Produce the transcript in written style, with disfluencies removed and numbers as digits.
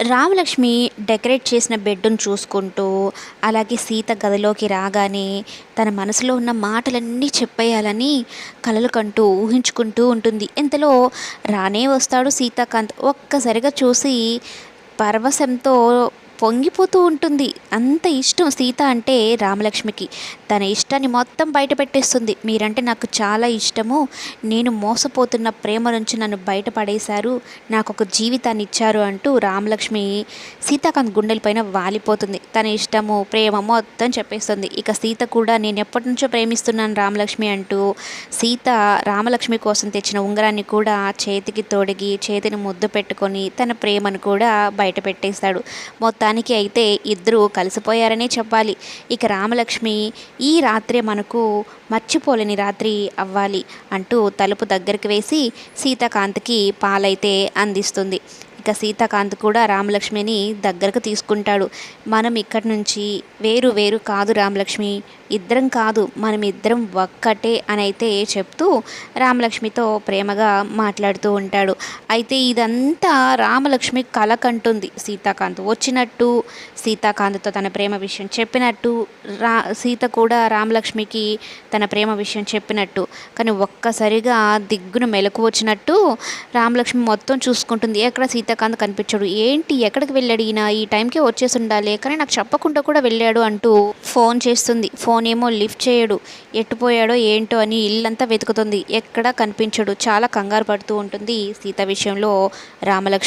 Ramalakshmi decorate చేసిన బెడ్‌ను చూసుకుంటూ, అలాగే సీత గదిలోకి రాగానే తన మనసులో ఉన్న మాటలన్నీ చెప్పేయాలని కలలు కంటూ, ఊహించుకుంటూ ఉంటుంది. ఇంతలో రానే వస్తాడు సీతాకాంత్. ఒక్కసారిగా చూసి పరవశంతో పొంగిపోతూ ఉంటుంది. అంత ఇష్టం సీత అంటే రామలక్ష్మికి. తన ఇష్టాన్ని మొత్తం బయట పెట్టేస్తుంది. మీరంటే నాకు చాలా ఇష్టము. నేను మోసపోతున్న ప్రేమ నుంచి నన్ను బయట పడేశారు. నాకొక జీవితాన్ని ఇచ్చారు అంటూ రామలక్ష్మి సీతాకాంత్ గుండెలపైన వాలిపోతుంది. తన ఇష్టము, ప్రేమ మొత్తం చెప్పేస్తుంది. ఇక సీత కూడా నేను ఎప్పటినుంచో ప్రేమిస్తున్నాను రామలక్ష్మి అంటూ సీత రామలక్ష్మి కోసం తెచ్చిన ఉంగరాన్ని కూడా చేతికి తొడిగి, చేతిని ముద్దు పెట్టుకొని తన ప్రేమను కూడా బయట పెట్టేస్తాడు. మొత్తానికి అయితే ఇద్దరూ కలిసిపోయారనే చెప్పాలి. ఇక రామలక్ష్మి ఈ రాత్రే మనకు మర్చిపోలేని రాత్రి అవ్వాలి అంటూ తలుపు దగ్గరికి వేసి సీతాకాంత్కి పాలైతే అందిస్తుంది. ఇక సీతాకాంత్ కూడా రామలక్ష్మిని దగ్గరకు తీసుకుంటాడు. మనం ఇక్కడి నుంచి వేరు వేరు కాదు రామలక్ష్మి, ఇద్దరం కాదు మనం ఇద్దరం ఒక్కటే అని అయితే చెప్తూ రామలక్ష్మితో ప్రేమగా మాట్లాడుతూ ఉంటాడు. అయితే ఇదంతా రామలక్ష్మి కల కంటుంది. సీతాకాంత్ వచ్చినట్టు, సీతాకాంత్తో తన ప్రేమ విషయం చెప్పినట్టు, సీత కూడా రామలక్ష్మికి తన ప్రేమ విషయం చెప్పినట్టు. కానీ ఒక్కసారిగా దిగ్గున మెలకు వచ్చినట్టు రామలక్ష్మి మొత్తం చూసుకుంటుంది. ఎక్కడ సీతాకాంత్ కనిపించాడు, ఏంటి ఎక్కడికి వెళ్ళాడు ఈయన, ఈ టైంకే వచ్చేసి ఉండాలి కానీ నాకు చెప్పకుండా కూడా వెళ్ళాడు అంటూ ఫోన్ చేస్తుంది. ఫోన్ ఏమో లిఫ్ట్ చేయడు. ఎట్టుపోయాడో ఏంటో అని ఇల్లంతా వెతుకుతుంది. ఎక్కడా కనిపించడు. చాలా కంగారు పడుతూ ఉంటుంది సీత విషయంలో రామలక్ష్మి.